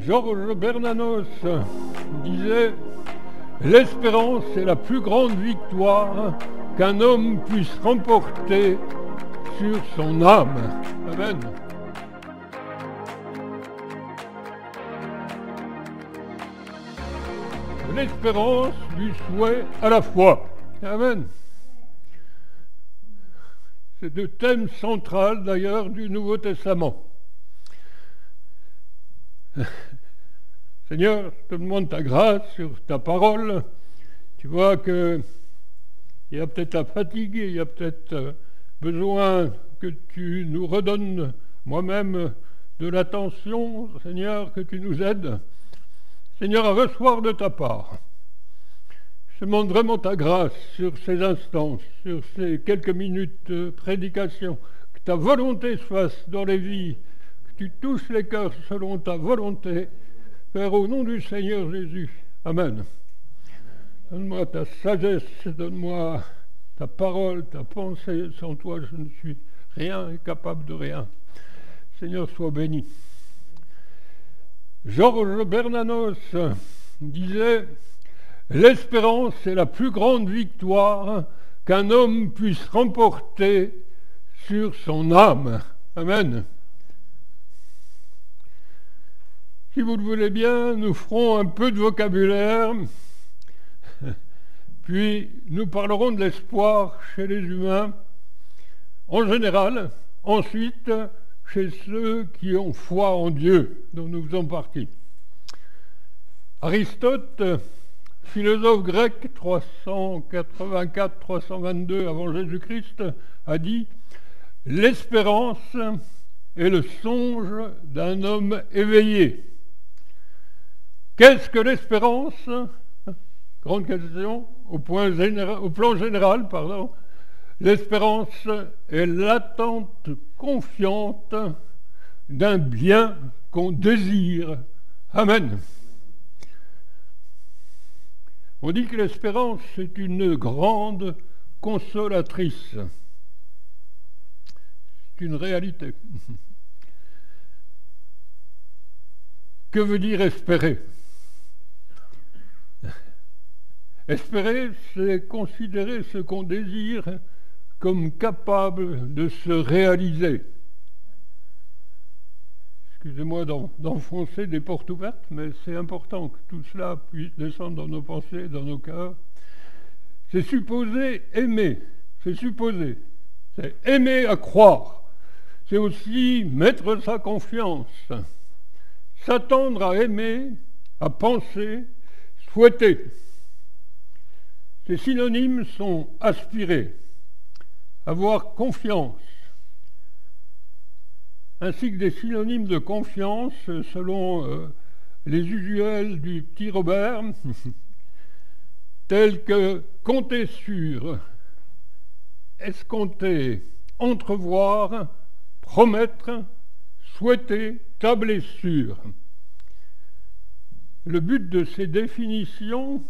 Georges Bernanos disait « L'espérance est la plus grande victoire qu'un homme puisse remporter sur son âme. » Amen. L'espérance du souhait à la foi. Amen. C'est le thème central d'ailleurs du Nouveau Testament. Seigneur, je te demande ta grâce sur ta parole. Tu vois qu'il y a peut-être la fatigue, il y a peut-être besoin que tu nous redonnes moi-même de l'attention, Seigneur, que tu nous aides. Seigneur, à recevoir de ta part. Je demande vraiment ta grâce sur ces instants, sur ces quelques minutes de prédication, que ta volonté se fasse dans les vies, que tu touches les cœurs selon ta volonté. Père, au nom du Seigneur Jésus. Amen. Donne-moi ta sagesse, donne-moi ta parole, ta pensée. Sans toi, je ne suis rien et capable de rien. Seigneur, sois béni. Georges Bernanos disait « L'espérance est la plus grande victoire qu'un homme puisse remporter sur son âme. » Amen. Si vous le voulez bien, nous ferons un peu de vocabulaire, puis nous parlerons de l'espoir chez les humains en général, ensuite chez ceux qui ont foi en Dieu, dont nous faisons partie. Aristote, philosophe grec 384-322 avant Jésus-Christ, a dit « L'espérance est le songe d'un homme éveillé. » Qu'est-ce que l'espérance? Grande question, au plan général, pardon. L'espérance est l'attente confiante d'un bien qu'on désire. Amen. On dit que l'espérance est une grande consolatrice. C'est une réalité. Que veut dire espérer? Espérer, c'est considérer ce qu'on désire comme capable de se réaliser. Excusez-moi d'enfoncer des portes ouvertes, mais c'est important que tout cela puisse descendre dans nos pensées, dans nos cœurs. C'est supposer aimer, c'est supposer. C'est aimer à croire. C'est aussi mettre sa confiance. S'attendre à aimer, à penser, souhaiter. Ces synonymes sont aspirer, avoir confiance, ainsi que des synonymes de confiance selon les usuels du petit Robert, tels que compter sur, escompter, entrevoir, promettre, souhaiter, tabler sur. Le but de ces définitions,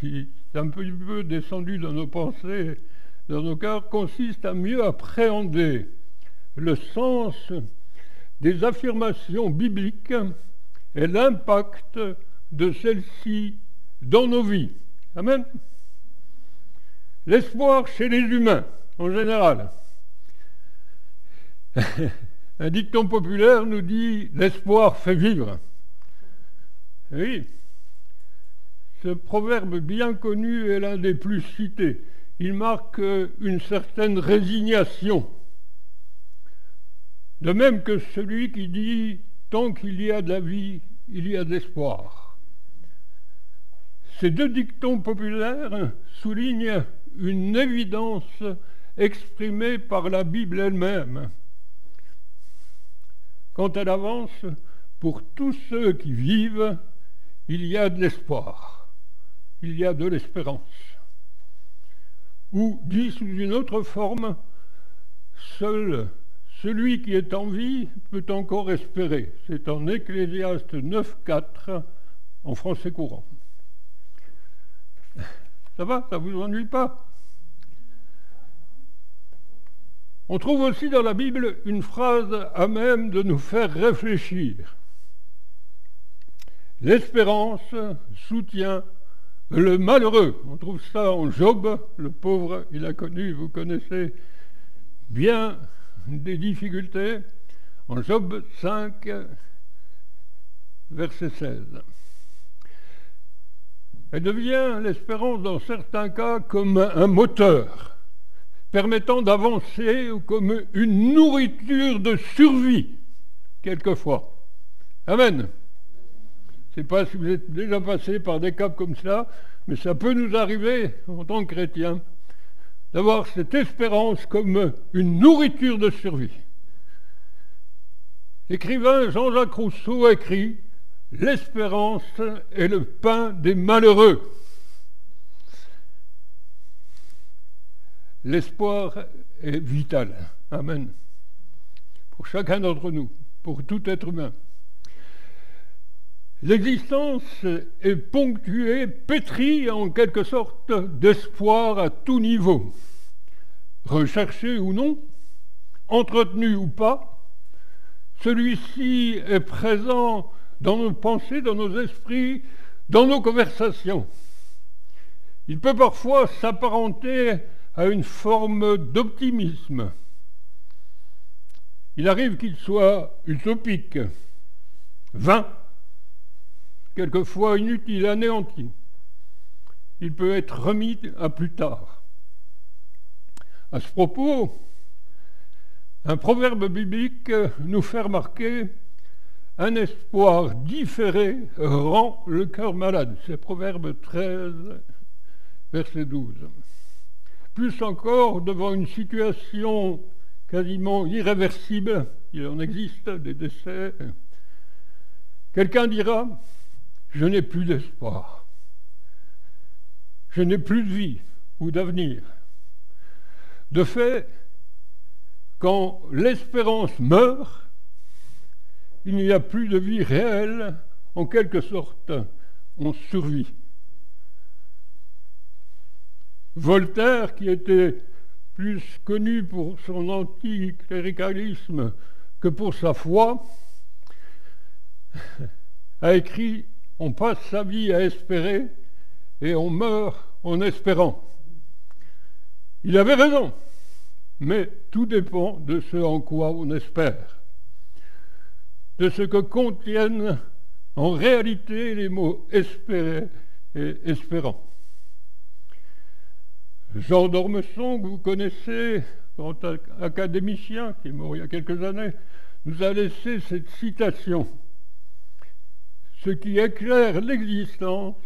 qui est un peu descendu dans nos pensées, dans nos cœurs, consiste à mieux appréhender le sens des affirmations bibliques et l'impact de celles-ci dans nos vies. Amen. L'espoir chez les humains, en général. Un dicton populaire nous dit « l'espoir fait vivre ». Oui. Ce proverbe bien connu est l'un des plus cités. Il marque une certaine résignation. De même que celui qui dit « tant qu'il y a de la vie, il y a de l'espoir ». Ces deux dictons populaires soulignent une évidence exprimée par la Bible elle-même. Quand elle avance, pour tous ceux qui vivent, il y a de l'espoir. Il y a de l'espérance. Ou, dit sous une autre forme, seul celui qui est en vie peut encore espérer. C'est en Ecclésiaste 9,4 en français courant. Ça va? Ça vous ennuie pas? On trouve aussi dans la Bible une phrase à même de nous faire réfléchir. L'espérance soutient le malheureux. On trouve ça en Job, le pauvre, il a connu, vous connaissez bien des difficultés. En Job 5, verset 16. Elle devient, l'espérance, dans certains cas, comme un moteur permettant d'avancer ou comme une nourriture de survie, quelquefois. Amen. Je ne sais pas si vous êtes déjà passé par des cas comme ça, mais ça peut nous arriver, en tant que chrétiens, d'avoir cette espérance comme une nourriture de survie. L'écrivain Jean-Jacques Rousseau écrit « L'espérance est le pain des malheureux ». L'espoir est vital. Amen. Pour chacun d'entre nous, pour tout être humain. L'existence est ponctuée, pétrie en quelque sorte d'espoir à tout niveau. Recherché ou non, entretenu ou pas, celui-ci est présent dans nos pensées, dans nos esprits, dans nos conversations. Il peut parfois s'apparenter à une forme d'optimisme. Il arrive qu'il soit utopique, vain, quelquefois inutile, anéanti. Il peut être remis à plus tard. À ce propos, un proverbe biblique nous fait remarquer un espoir différé rend le cœur malade. C'est Proverbe 13, verset 12. Plus encore, devant une situation quasiment irréversible, il en existe des décès, quelqu'un dira « Je n'ai plus d'espoir, je n'ai plus de vie ou d'avenir ». De fait, quand l'espérance meurt, il n'y a plus de vie réelle, en quelque sorte, on survit. Voltaire, qui était plus connu pour son anticléricalisme que pour sa foi, a écrit « On passe sa vie à espérer et on meurt en espérant ». Il avait raison, mais tout dépend de ce en quoi on espère, de ce que contiennent en réalité les mots « espérer » et « espérant ». Jean d'Ormesson, que vous connaissez, grand académicien qui est mort il y a quelques années, nous a laissé cette citation. Ce qui éclaire l'existence,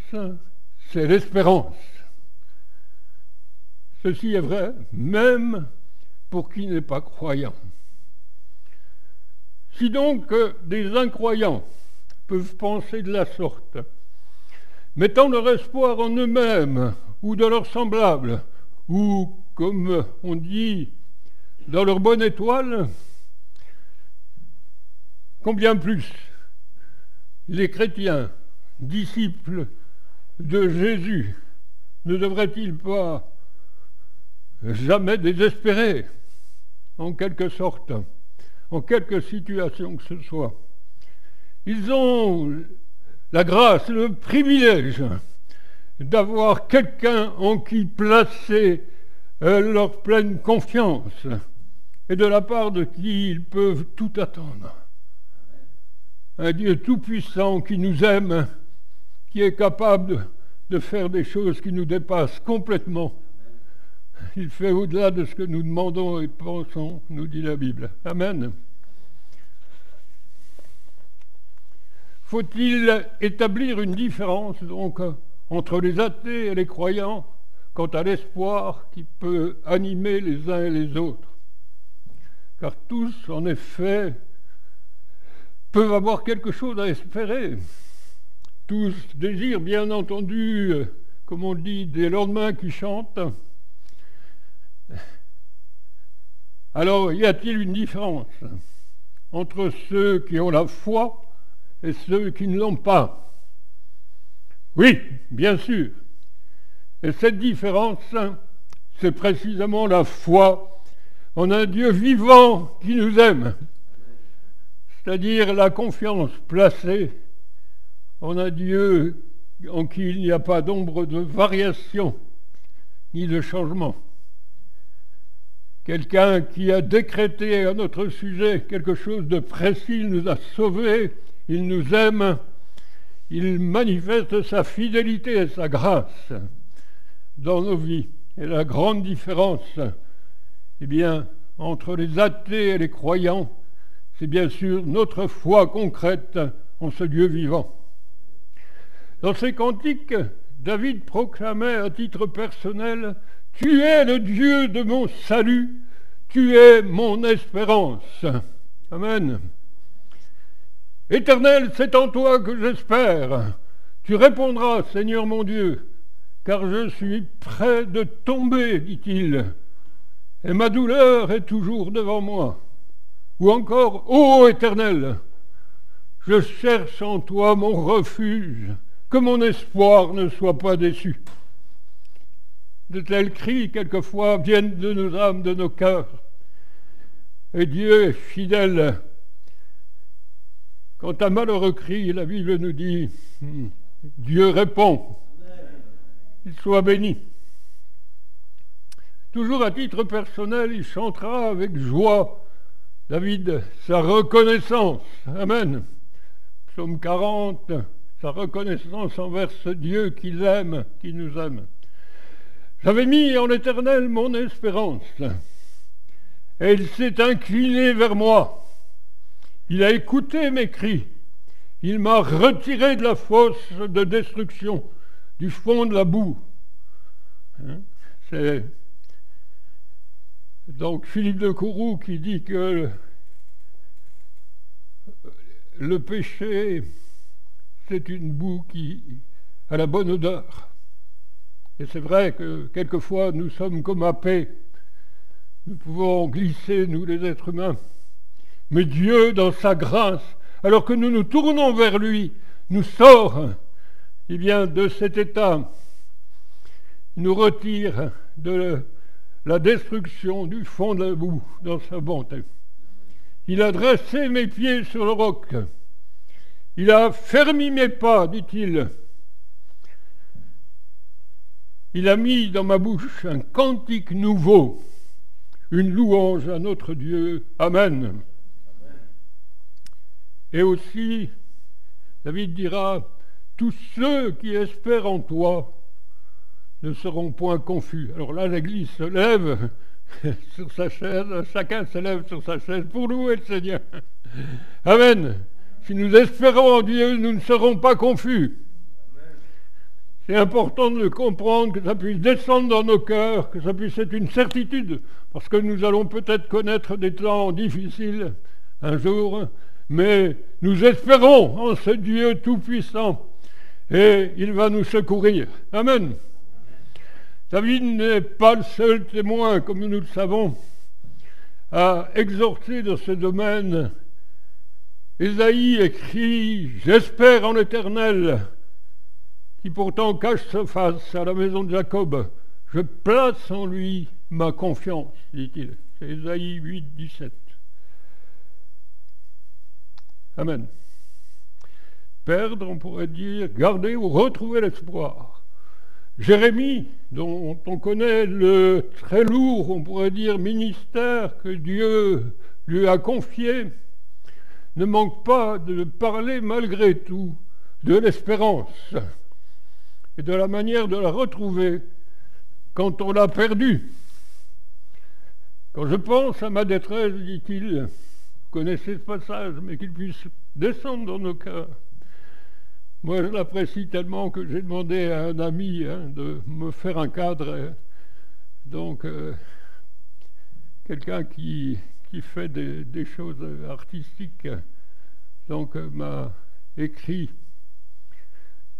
c'est l'espérance. Ceci est vrai, même pour qui n'est pas croyant. Si donc des incroyants peuvent penser de la sorte, mettant leur espoir en eux-mêmes ou de leurs semblables, ou, comme on dit, dans leur bonne étoile, combien plus les chrétiens, disciples de Jésus, ne devraient-ils pas jamais désespérer, en quelque sorte, en quelque situation que ce soit? Ils ont la grâce, le privilège d'avoir quelqu'un en qui placer leur pleine confiance et de la part de qui ils peuvent tout attendre. Un Dieu tout-puissant qui nous aime, qui est capable de faire des choses qui nous dépassent complètement. Il fait au-delà de ce que nous demandons et pensons, nous dit la Bible. Amen. Faut-il établir une différence donc entre les athées et les croyants quant à l'espoir qui peut animer les uns et les autres? Car tous, en effet, peuvent avoir quelque chose à espérer. Tous désirent, bien entendu, comme on dit, des lendemains qui chantent. Alors, y a-t-il une différence entre ceux qui ont la foi et ceux qui ne l'ont pas? Oui, bien sûr. Et cette différence, c'est précisément la foi en un Dieu vivant qui nous aime, c'est-à-dire la confiance placée en un Dieu en qui il n'y a pas d'ombre de variation ni de changement. Quelqu'un qui a décrété à notre sujet quelque chose de précis, il nous a sauvés, il nous aime, il manifeste sa fidélité et sa grâce dans nos vies. Et la grande différence, eh bien, entre les athées et les croyants, c'est bien sûr notre foi concrète en ce Dieu vivant. Dans ses cantiques, David proclamait à titre personnel « Tu es le Dieu de mon salut, tu es mon espérance. » Amen. Éternel, c'est en toi que j'espère. Tu répondras, Seigneur mon Dieu, car je suis près de tomber, dit-il, et ma douleur est toujours devant moi. Ou encore, ô Éternel, je cherche en toi mon refuge, que mon espoir ne soit pas déçu. De tels cris, quelquefois, viennent de nos âmes, de nos cœurs. Et Dieu est fidèle. Quand un malheureux crie, la Bible nous dit, Dieu répond. Qu'il soit béni. Toujours à titre personnel, il chantera avec joie, David, sa reconnaissance. Amen. Psaume 40, sa reconnaissance envers ce Dieu qui l'aime, qui nous aime. J'avais mis en l'Éternel mon espérance, et il s'est incliné vers moi. Il a écouté mes cris. Il m'a retiré de la fosse de destruction, du fond de la boue. C'est donc Philippe de Courroux qui dit que le péché, c'est une boue qui a la bonne odeur. Et c'est vrai que quelquefois nous sommes comme happés. Nous pouvons glisser, nous les êtres humains. Mais Dieu, dans sa grâce, alors que nous nous tournons vers lui, nous sort eh bien, de cet état. Il nous retire de la destruction du fond de la boue dans sa bonté. Il a dressé mes pieds sur le roc. Il a fermi mes pas, dit-il. Il a mis dans ma bouche un cantique nouveau, une louange à notre Dieu. Amen. Et aussi, David dira, tous ceux qui espèrent en toi ne seront point confus. Alors là, l'Église se lève sur sa chaise, chacun se lève sur sa chaise pour louer le Seigneur. Amen. Si nous espérons en Dieu, nous ne serons pas confus. C'est important de le comprendre, que ça puisse descendre dans nos cœurs, que ça puisse être une certitude, parce que nous allons peut-être connaître des temps difficiles un jour, mais nous espérons en ce Dieu tout-puissant, et il va nous secourir. Amen. David n'est pas le seul témoin, comme nous le savons, à exhorter dans ce domaine. Ésaïe écrit « J'espère en l'Éternel » qui pourtant cache sa face à la maison de Jacob. « Je place en lui ma confiance », dit-il. C'est Ésaïe 8, 17. Amen. Perdre, on pourrait dire, garder ou retrouver l'espoir. Jérémie, dont on connaît le très lourd, on pourrait dire, ministère que Dieu lui a confié, ne manque pas de parler malgré tout de l'espérance et de la manière de la retrouver quand on l'a perdue. Quand je pense à ma détresse, dit-il, vous connaissez ce passage, mais qu'il puisse descendre dans nos cœurs. Moi, je l'apprécie tellement que j'ai demandé à un ami de me faire un cadre. Donc, quelqu'un qui fait des choses artistiques, donc m'a écrit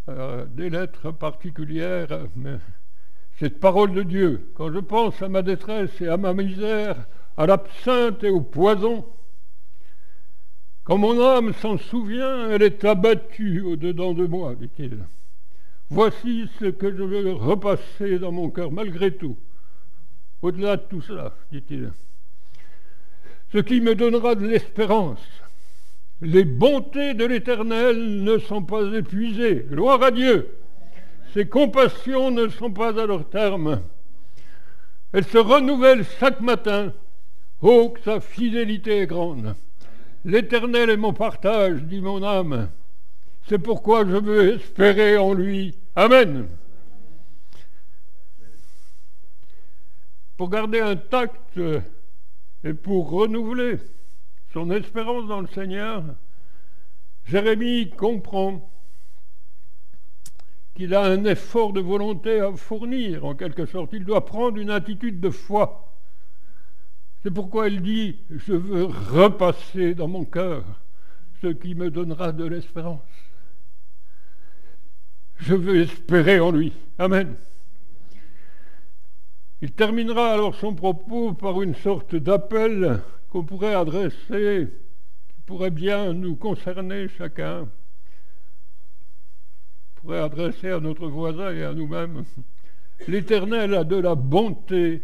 des lettres particulières, mais cette parole de Dieu, quand je pense à ma détresse et à ma misère, à l'absinthe et au poison, quand mon âme s'en souvient, elle est abattue au-dedans de moi, dit-il. Voici ce que je veux repasser dans mon cœur, malgré tout, au-delà de tout cela, dit-il. Ce qui me donnera de l'espérance, Les bontés de l'Éternel ne sont pas épuisées. Gloire à Dieu. Ses compassions ne sont pas à leur terme. Elles se renouvellent chaque matin. Oh, que sa fidélité est grande. L'Éternel est mon partage, dit mon âme. C'est pourquoi je veux espérer en lui. Amen. Pour garder intact et pour renouveler son espérance dans le Seigneur, Jérémie comprend qu'il a un effort de volonté à fournir, en quelque sorte. Il doit prendre une attitude de foi. C'est pourquoi il dit « Je veux repasser dans mon cœur ce qui me donnera de l'espérance. Je veux espérer en lui. » Amen. Il terminera alors son propos par une sorte d'appel qu'on pourrait adresser, qui pourrait bien nous concerner chacun, pourrait adresser à notre voisin et à nous-mêmes. L'Éternel a de la bonté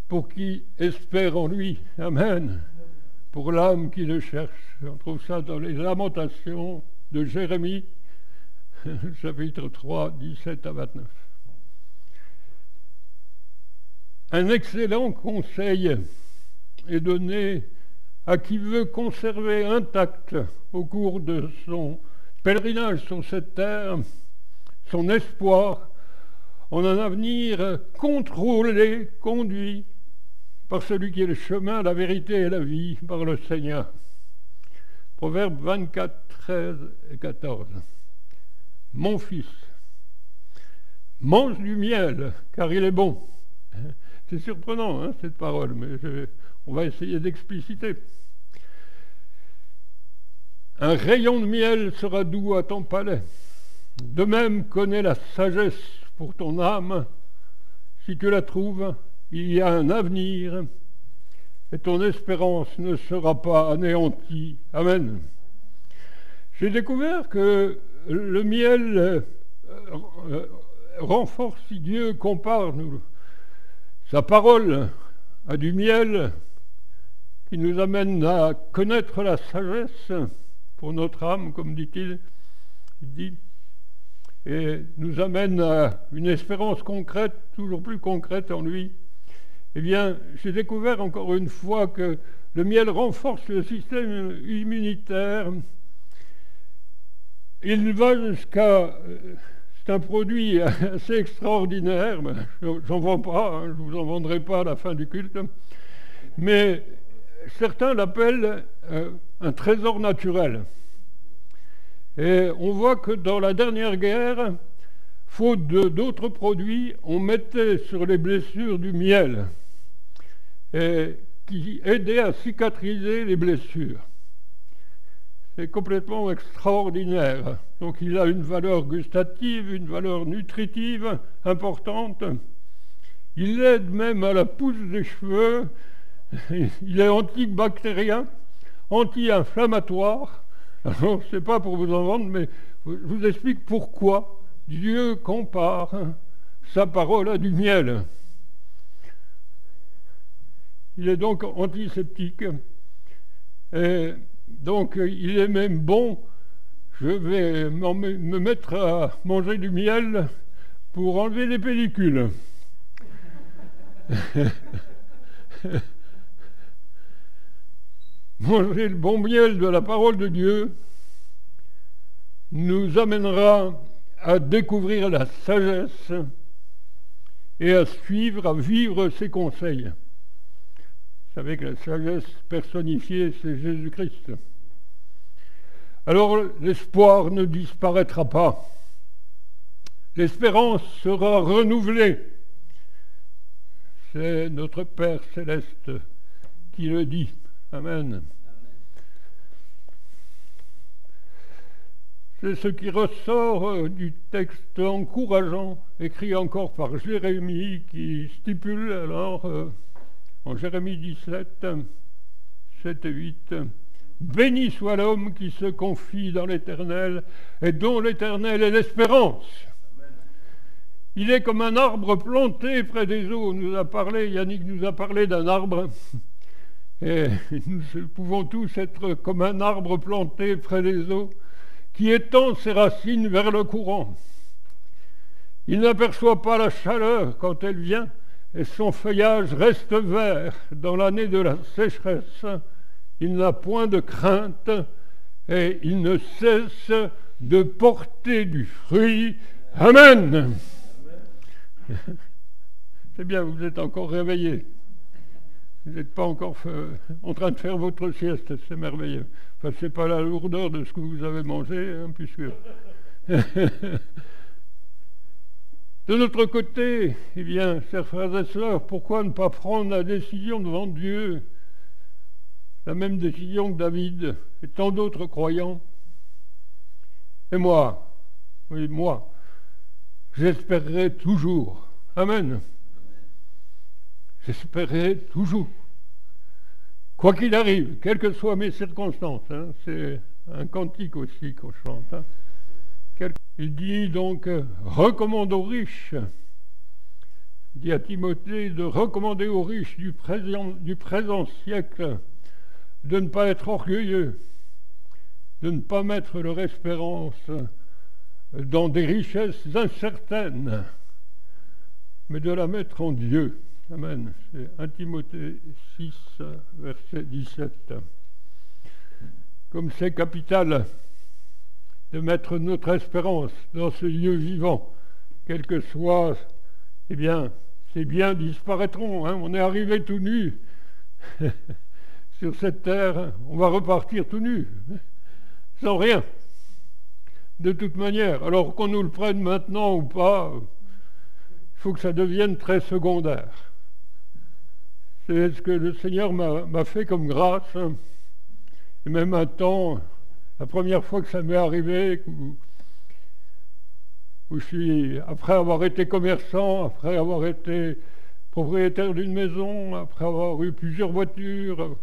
pour qui espère en lui. Amen. Pour l'âme qui le cherche. On trouve ça dans les Lamentations de Jérémie, chapitre 3, 17 à 29. Un excellent conseil est donné à qui veut conserver intact au cours de son pèlerinage sur cette terre son espoir en un avenir contrôlé, conduit par celui qui est le chemin, la vérité et la vie, par le Seigneur. Proverbes 24, 13 et 14. Mon fils, mange du miel, car il est bon. C'est surprenant, hein, cette parole, mais on va essayer d'expliciter. Un rayon de miel sera doux à ton palais. De même, connais la sagesse pour ton âme. Si tu la trouves, il y a un avenir et ton espérance ne sera pas anéantie. Amen. J'ai découvert que le miel renforce, si Dieu compare sa parole à du miel qui nous amène à connaître la sagesse pour notre âme, comme dit-il, et nous amène à une espérance concrète, toujours plus concrète en lui. Eh bien, j'ai découvert encore une fois que le miel renforce le système immunitaire. Il va jusqu'à... C'est un produit assez extraordinaire, j'en vends pas, hein, je ne vous en vendrai pas à la fin du culte, mais certains l'appellent un trésor naturel. Et on voit que dans la dernière guerre, faute d'autres produits, on mettait sur les blessures du miel qui aidait à cicatriser les blessures. C'est complètement extraordinaire. Donc il a une valeur gustative, une valeur nutritive importante. Il aide même à la pousse des cheveux. Il est antibactérien, anti-inflammatoire. Alors, ce n'est pas pour vous en vendre, mais je vous explique pourquoi Dieu compare sa parole à du miel. Il est donc antiseptique. Et donc, il est même bon. Je vais me mettre à manger du miel pour enlever les pellicules. Manger le bon miel de la parole de Dieu nous amènera à découvrir la sagesse et à suivre, à vivre ses conseils. Vous savez que la sagesse personnifiée, c'est Jésus-Christ. Alors l'espoir ne disparaîtra pas. L'espérance sera renouvelée. C'est notre Père céleste qui le dit. Amen. C'est ce qui ressort du texte encourageant, écrit encore par Jérémie, qui stipule alors, en Jérémie 17, 7 et 8, « Béni soit l'homme qui se confie dans l'Éternel et dont l'Éternel est l'espérance. » Il est comme un arbre planté près des eaux. Yannick nous a parlé d'un arbre Et nous pouvons tous être comme un arbre planté près des eaux qui étend ses racines vers le courant. Il n'aperçoit pas la chaleur quand elle vient et son feuillage reste vert dans l'année de la sécheresse. Il n'a point de crainte et il ne cesse de porter du fruit. Amen. C'est bien, vous êtes encore réveillés. Vous n'êtes pas encore en train de faire votre sieste, c'est merveilleux. Enfin, c'est pas la lourdeur de ce que vous avez mangé, hein, puisque... De notre côté, eh bien, chers frères et sœurs, pourquoi ne pas prendre la décision devant Dieu, la même décision que David et tant d'autres croyants? Et moi, oui, moi, j'espérerai toujours. Amen. J'espérerai toujours. Quoi qu'il arrive, quelles que soient mes circonstances, hein, c'est un cantique aussi qu'on chante. Hein. Il dit donc, recommande aux riches, il dit à Timothée de recommander aux riches du présent siècle de ne pas être orgueilleux, de ne pas mettre leur espérance dans des richesses incertaines, mais de la mettre en Dieu. Amen. C'est 1 Timothée 6, verset 17. Comme c'est capital de mettre notre espérance dans ce lieu vivant, quel que soit, eh bien, ces biens disparaîtront. Hein. On est arrivé tout nu sur cette terre, on va repartir tout nu, sans rien. De toute manière, alors qu'on nous le prenne maintenant ou pas, il faut que ça devienne très secondaire. C'est ce que le Seigneur m'a fait comme grâce. Et même un temps, la première fois que ça m'est arrivé, où je suis, après avoir été commerçant, après avoir été propriétaire d'une maison, après avoir eu plusieurs voitures,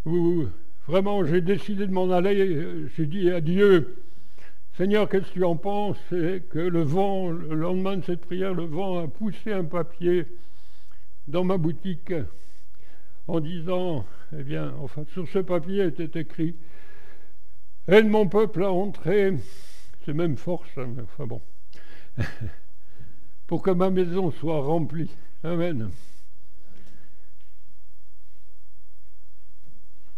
où vraiment j'ai décidé de m'en aller, j'ai dit à Dieu, Seigneur, qu'est-ce que tu en penses? Et que le vent, le lendemain de cette prière, le vent a poussé un papier dans ma boutique en disant, eh bien, enfin, sur ce papier était écrit « Aide mon peuple à entrer », c'est même force, hein, mais enfin bon, pour que ma maison soit remplie. Amen.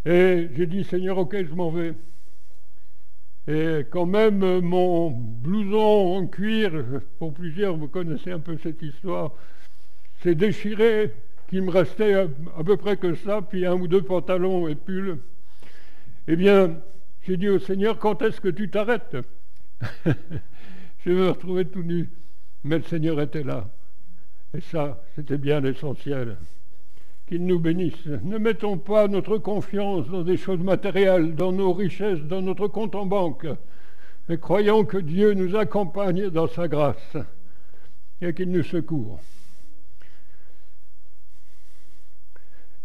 Et j'ai dit, Seigneur, ok, je m'en vais. Et quand même mon blouson en cuir, pour plusieurs, vous connaissez un peu cette histoire, s'est déchiré, qu'il me restait à peu près que ça, puis 1 ou 2 pantalons et pulls. Eh bien, j'ai dit au Seigneur, quand est-ce que tu t'arrêtes? Je vais me retrouver tout nu. Mais le Seigneur était là. Et ça, c'était bien l'essentiel. Qu'il nous bénisse. Ne mettons pas notre confiance dans des choses matérielles, dans nos richesses, dans notre compte en banque, mais croyons que Dieu nous accompagne dans sa grâce et qu'il nous secourt.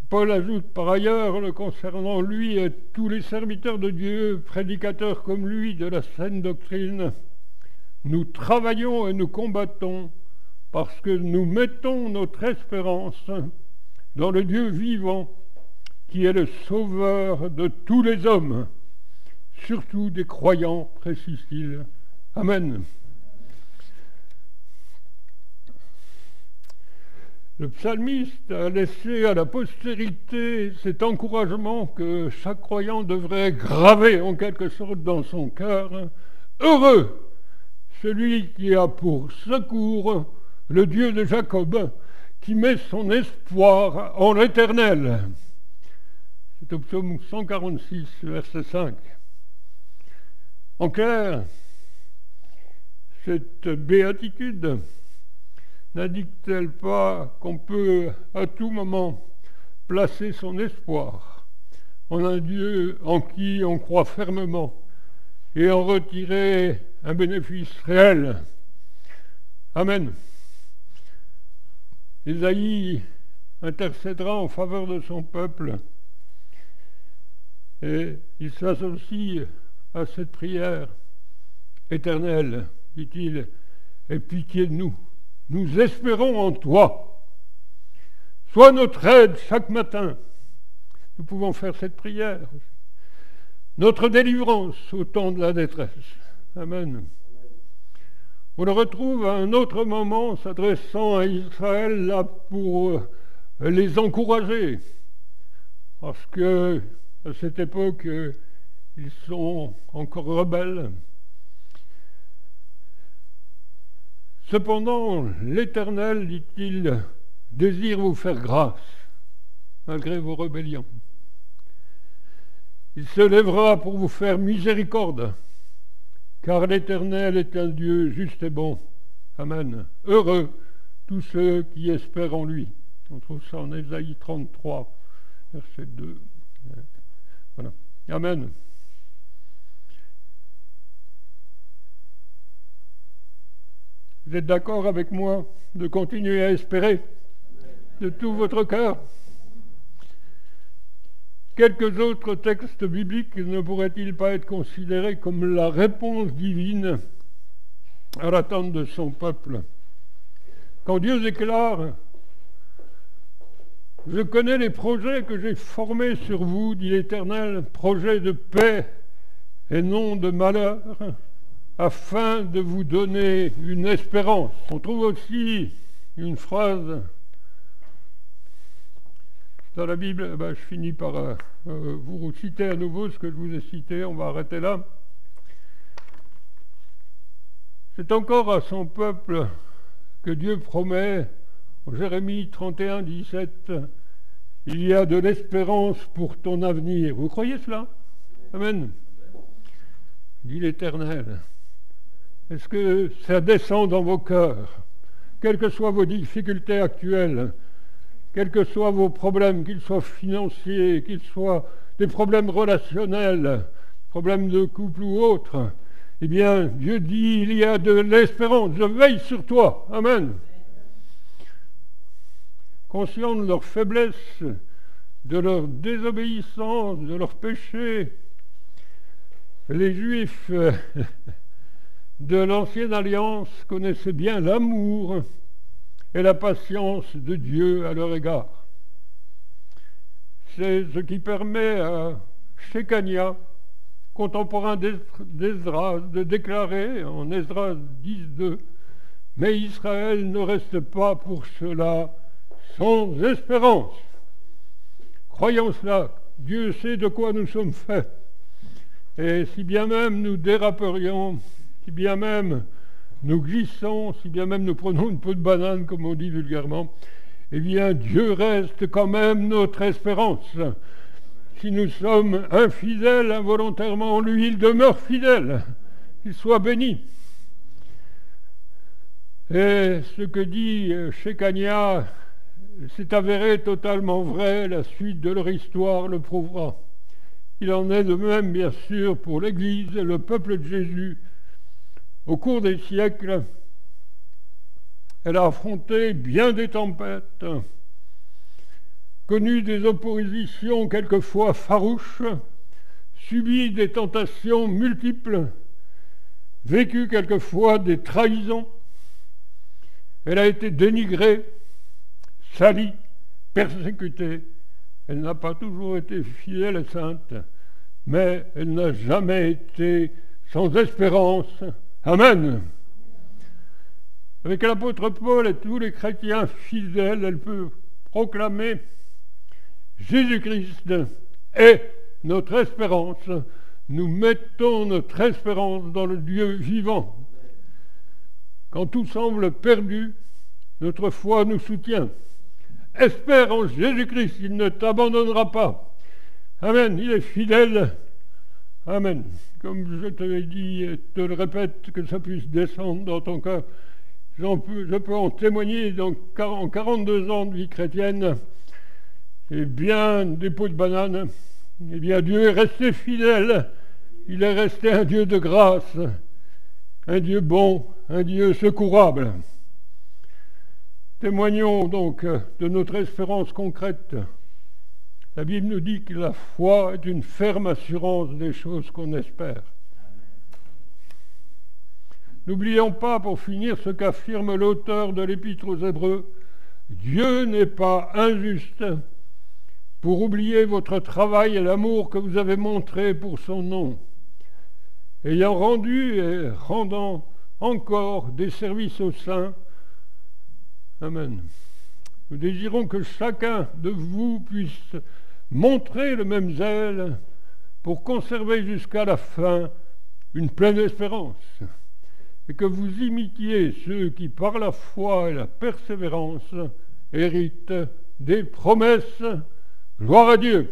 Paul ajoute par ailleurs, le concernant lui et tous les serviteurs de Dieu, prédicateurs comme lui de la saine doctrine, nous travaillons et nous combattons parce que nous mettons notre espérance dans le Dieu vivant qui est le sauveur de tous les hommes, surtout des croyants, précise-t-il. Amen. Le psalmiste a laissé à la postérité cet encouragement que chaque croyant devrait graver en quelque sorte dans son cœur. Heureux celui qui a pour secours le Dieu de Jacob, qui met son espoir en l'Éternel. C'est au psaume 146, verset 5. En clair, cette béatitude n'indique-t-elle pas qu'on peut à tout moment placer son espoir en un Dieu en qui on croit fermement et en retirer un bénéfice réel? Amen. Ésaïe intercédera en faveur de son peuple et il s'associe à cette prière. Éternel, dit-il, aie pitié de nous. Nous espérons en toi. Sois notre aide chaque matin. nous pouvons faire cette prière. Notre délivrance au temps de la détresse. Amen. On le retrouve à un autre moment s'adressant à Israël là pour les encourager. Parce que à cette époque, ils sont encore rebelles. Cependant, l'Éternel, dit-il, désire vous faire grâce, malgré vos rébellions. Il se lèvera pour vous faire miséricorde, car l'Éternel est un Dieu juste et bon. Amen. Heureux tous ceux qui espèrent en lui. On trouve ça en Ésaïe 33, verset 2. Voilà. Amen. Vous êtes d'accord avec moi de continuer à espérer de tout votre cœur? Quelques autres textes bibliques ne pourraient-ils pas être considérés comme la réponse divine à l'attente de son peuple? Quand Dieu déclare « Je connais les projets que j'ai formés sur vous, dit l'Éternel, projets de paix et non de malheur, afin de vous donner une espérance. » On trouve aussi une phrase dans la Bible, je finis par vous citer à nouveau ce que je vous ai cité, on va arrêter là. C'est encore à son peuple que Dieu promet, en Jérémie 31, 17, « Il y a de l'espérance pour ton avenir. » Vous croyez cela? Amen. Dit l'Éternel. Est-ce que ça descend dans vos cœurs? Quelles que soient vos difficultés actuelles, quels que soient vos problèmes, qu'ils soient financiers, qu'ils soient des problèmes relationnels, problèmes de couple ou autres, eh bien, Dieu dit, il y a de l'espérance, je veille sur toi. Amen. Conscients de leur faiblesse, de leur désobéissance, de leur péché, les Juifs de l'Ancienne Alliance connaissaient bien l'amour et la patience de Dieu à leur égard. C'est ce qui permet à Shekania, contemporain d'Esdras, de déclarer en Esdras 10.2 « Mais Israël ne reste pas pour cela sans espérance. » Croyons cela, Dieu sait de quoi nous sommes faits. Et si bien même nous déraperions, si bien même nous glissons, si bien même nous prenons une peau de banane, comme on dit vulgairement, eh bien Dieu reste quand même notre espérance. Si nous sommes infidèles involontairement en lui, il demeure fidèle. Qu'il soit béni. Et ce que dit Shekania, c'est avéré totalement vrai, la suite de leur histoire le prouvera. Il en est de même, bien sûr, pour l'Église et le peuple de Jésus. Au cours des siècles, elle a affronté bien des tempêtes, connu des oppositions quelquefois farouches, subi des tentations multiples, vécu quelquefois des trahisons. Elle a été dénigrée, salie, persécutée. Elle n'a pas toujours été fidèle et sainte, mais elle n'a jamais été sans espérance. Amen. Avec l'apôtre Paul et tous les chrétiens fidèles, elle peut proclamer Jésus-Christ est notre espérance. Nous mettons notre espérance dans le Dieu vivant. Quand tout semble perdu, notre foi nous soutient. Espère en Jésus-Christ, il ne t'abandonnera pas. Amen, il est fidèle. Amen. Comme je te l'ai dit et te le répète, que ça puisse descendre dans ton cœur. Je peux en témoigner en 42 ans de vie chrétienne. Et bien des peaux de banane. Eh bien Dieu est resté fidèle. Il est resté un Dieu de grâce, un Dieu bon, un Dieu secourable. Témoignons donc de notre espérance concrète. La Bible nous dit que la foi est une ferme assurance des choses qu'on espère. N'oublions pas, pour finir, ce qu'affirme l'auteur de l'Épître aux Hébreux. Dieu n'est pas injuste pour oublier votre travail et l'amour que vous avez montré pour son nom, ayant rendu et rendant encore des services aux saints. Amen. Nous désirons que chacun de vous puisse montrer le même zèle pour conserver jusqu'à la fin une pleine espérance, et que vous imitiez ceux qui, par la foi et la persévérance, héritent des promesses. Gloire à Dieu.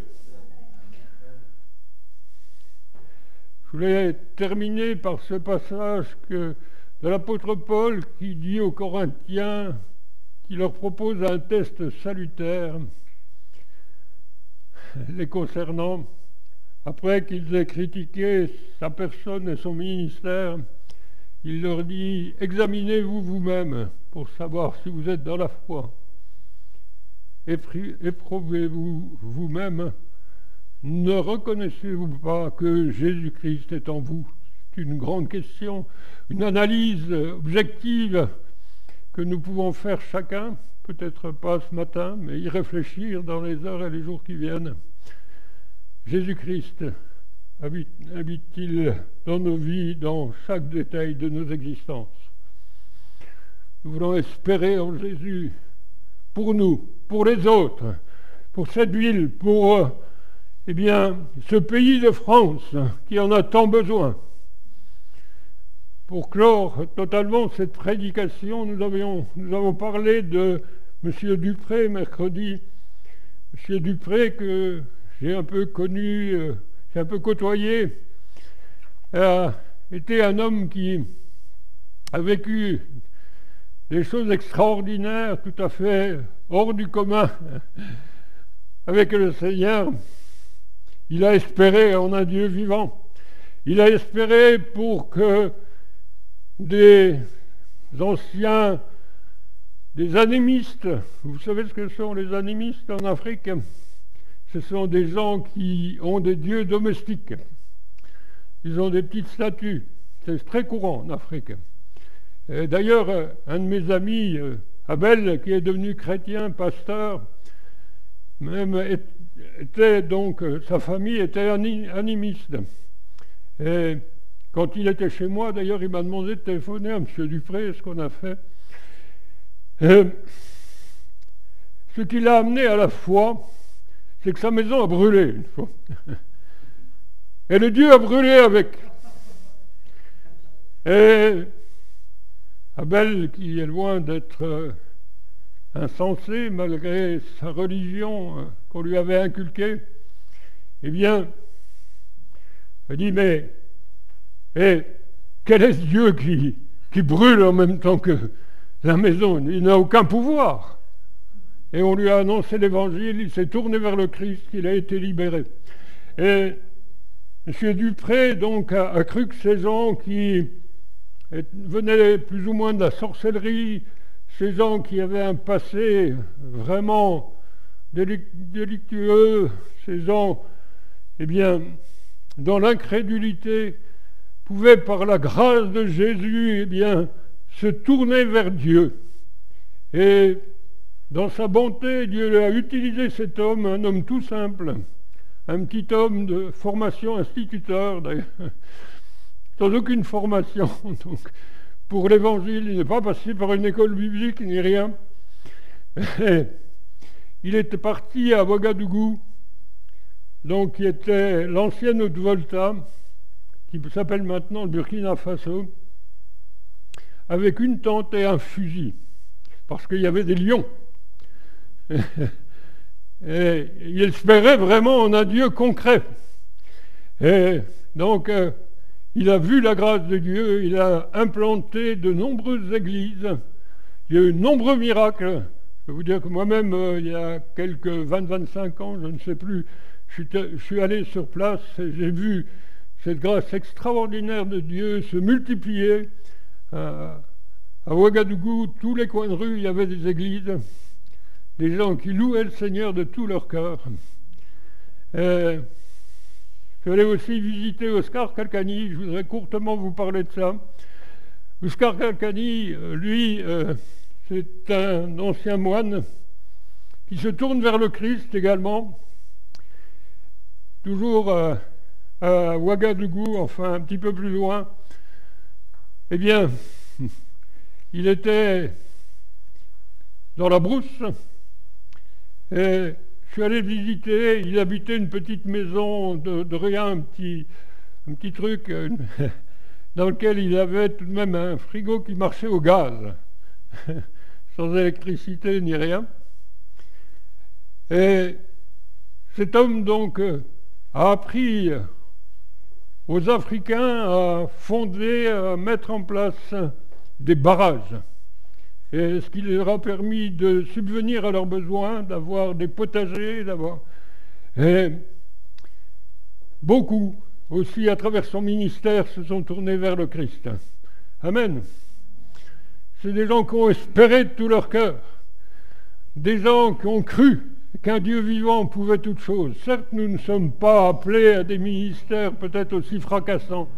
Je voulais terminer par ce passage de l'apôtre Paul qui dit aux Corinthiens, qui leur propose un test salutaire les concernant, après qu'ils aient critiqué sa personne et son ministère. Il leur dit: examinez-vous vous-même pour savoir si vous êtes dans la foi. Éprouvez-vous vous-même. Ne reconnaissez-vous pas que Jésus-Christ est en vous? C'est une grande question, une analyse objective que nous pouvons faire chacun, peut-être pas ce matin, mais y réfléchir dans les heures et les jours qui viennent. Jésus-Christ habite-t-il dans nos vies, dans chaque détail de nos existences? Nous voulons espérer en Jésus, pour nous, pour les autres, pour cette ville, pour ce pays de France qui en a tant besoin. Pour clore totalement cette prédication, nous avons parlé de M. Dupré mercredi. M. Dupré que j'ai un peu connu, j'ai un peu côtoyé, a été un homme qui a vécu des choses extraordinaires, tout à fait hors du commun avec le Seigneur. Il a espéré en un Dieu vivant. Il a espéré pour que des anciens, des animistes, vous savez ce que sont les animistes en Afrique? Ce sont des gens qui ont des dieux domestiques. Ils ont des petites statues. C'est très courant en Afrique. D'ailleurs, un de mes amis, Abel, qui est devenu chrétien, pasteur, même était donc, sa famille était animiste. Et quand il était chez moi, d'ailleurs, il m'a demandé de téléphoner à M. Dupré, ce qu'on a fait. Ce qui l'a amené à la foi, c'est que sa maison a brûlé une fois. Et le Dieu a brûlé avec. Et Abel, qui est loin d'être insensé, malgré sa religion qu'on lui avait inculquée, eh bien, il dit, mais quel est ce Dieu qui brûle en même temps que la maison? Il n'a aucun pouvoir. Et on lui a annoncé l'évangile, il s'est tourné vers le Christ, il a été libéré. Et M. Dupré, donc, a cru que ces gens qui venaient plus ou moins de la sorcellerie, ces gens qui avaient un passé vraiment délictueux, ces gens, dans l'incrédulité, pouvaient, par la grâce de Jésus, se tourner vers Dieu. Et dans sa bonté, Dieu a utilisé cet homme, un homme tout simple, un petit homme de formation instituteur, d'ailleurs, sans aucune formation. Donc, pour l'évangile, il n'est pas passé par une école biblique ni rien. Et il était parti à Ouagadougou, donc qui était l'ancienne Haute-Volta, qui s'appelle maintenant le Burkina Faso, avec une tente et un fusil, parce qu'il y avait des lions. Et il espérait vraiment en un Dieu concret. Et donc, il a vu la grâce de Dieu, il a implanté de nombreuses églises, il y a eu de nombreux miracles. Je peux vous dire que moi-même, il y a quelques 20-25 ans, je ne sais plus, je suis allé sur place et j'ai vu cette grâce extraordinaire de Dieu se multiplier. À Ouagadougou, tous les coins de rue, il y avait des églises, des gens qui louaient le Seigneur de tout leur cœur. Je suis allé aussi visiter Oscar Calcani, je voudrais courtement vous parler de ça. Oscar Calcani, lui, c'est un ancien moine qui se tourne vers le Christ également, toujours à Ouagadougou, enfin un petit peu plus loin, eh bien, il était dans la brousse et je suis allé le visiter. Il habitait une petite maison de rien, un petit truc dans lequel il avait tout de même un frigo qui marchait au gaz, sans électricité ni rien. Et cet homme donc a appris aux Africains à fonder, à mettre en place des barrages. Et ce qui leur a permis de subvenir à leurs besoins, d'avoir des potagers, Et beaucoup aussi, à travers son ministère, se sont tournés vers le Christ. Amen. C'est des gens qui ont espéré de tout leur cœur. Des gens qui ont cru qu'un Dieu vivant pouvait toutes choses. Certes, nous ne sommes pas appelés à des ministères peut-être aussi fracassants,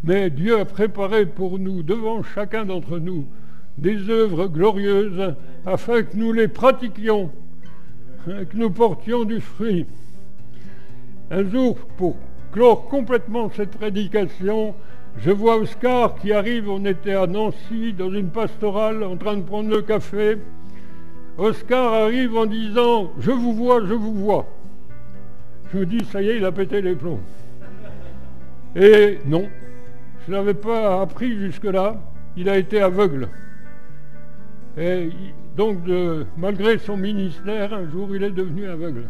mais Dieu a préparé pour nous, devant chacun d'entre nous, des œuvres glorieuses afin que nous les pratiquions, que nous portions du fruit. Un jour, pour clore complètement cette prédication, je vois Oscar qui arrive. On était à Nancy dans une pastorale en train de prendre le café. Oscar arrive en disant « Je vous vois, je vous vois ». Je me dis « Ça y est, il a pété les plombs ». Et non, je ne l'avais pas appris jusque-là, il a été aveugle. Et donc, malgré son ministère, un jour, il est devenu aveugle.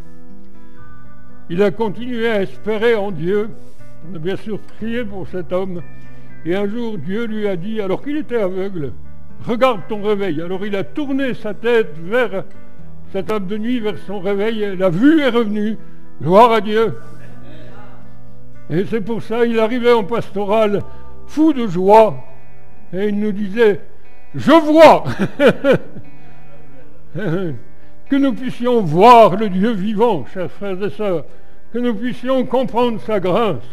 Il a continué à espérer en Dieu. On a bien sûr prié pour cet homme. Et un jour, Dieu lui a dit, alors qu'il était aveugle, « Regarde ton réveil ». Alors il a tourné sa tête vers sa table de nuit, vers son réveil, et la vue est revenue. Gloire à Dieu. Et c'est pour ça qu'il arrivait en pastorale, fou de joie, et il nous disait, « Je vois !» Que nous puissions voir le Dieu vivant, chers frères et sœurs, que nous puissions comprendre sa grâce,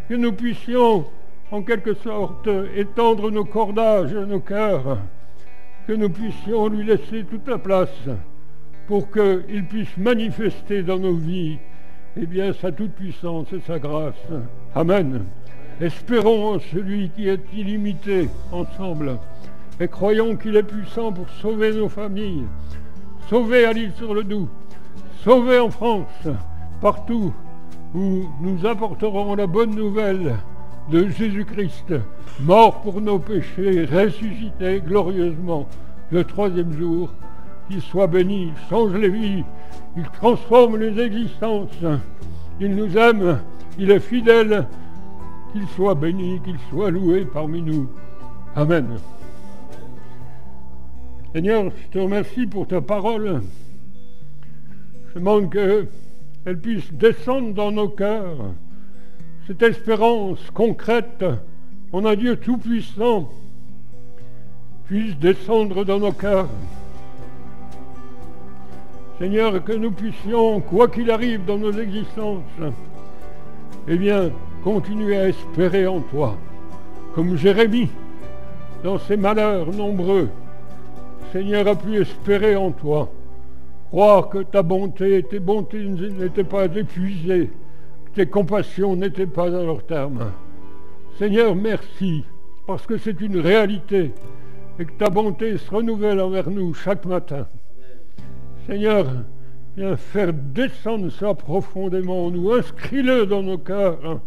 que nous puissions, en quelque sorte, étendre nos cordages à nos cœurs, que nous puissions lui laisser toute la place pour qu'il puisse manifester dans nos vies, eh bien, sa toute-puissance et sa grâce. Amen. Espérons en celui qui est illimité ensemble et croyons qu'il est puissant pour sauver nos familles, sauver à l'Île-sur-le-Doubs, sauver en France, partout où nous apporterons la bonne nouvelle de Jésus-Christ, mort pour nos péchés, ressuscité glorieusement le troisième jour. Qu'il soit béni, il change les vies, il transforme les existences, il nous aime, il est fidèle, qu'il soit béni, qu'il soit loué parmi nous. Amen. Seigneur, je te remercie pour ta parole. Je demande qu'elle puisse descendre dans nos cœurs, cette espérance concrète en un Dieu tout-puissant puisse descendre dans nos cœurs. Seigneur, que nous puissions, quoi qu'il arrive dans nos existences, eh bien, continuer à espérer en toi, comme Jérémie, dans ses malheurs nombreux, Seigneur a pu espérer en toi, croire que ta bonté, tes bontés n'étaient pas épuisées, que tes compassions n'étaient pas à leur terme. Seigneur, merci, parce que c'est une réalité et que ta bonté se renouvelle envers nous chaque matin. Seigneur, viens faire descendre ça profondément en nous, inscris-le dans nos cœurs.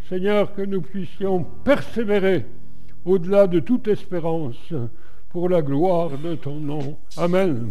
Seigneur, que nous puissions persévérer au-delà de toute espérance pour la gloire de ton nom. Amen.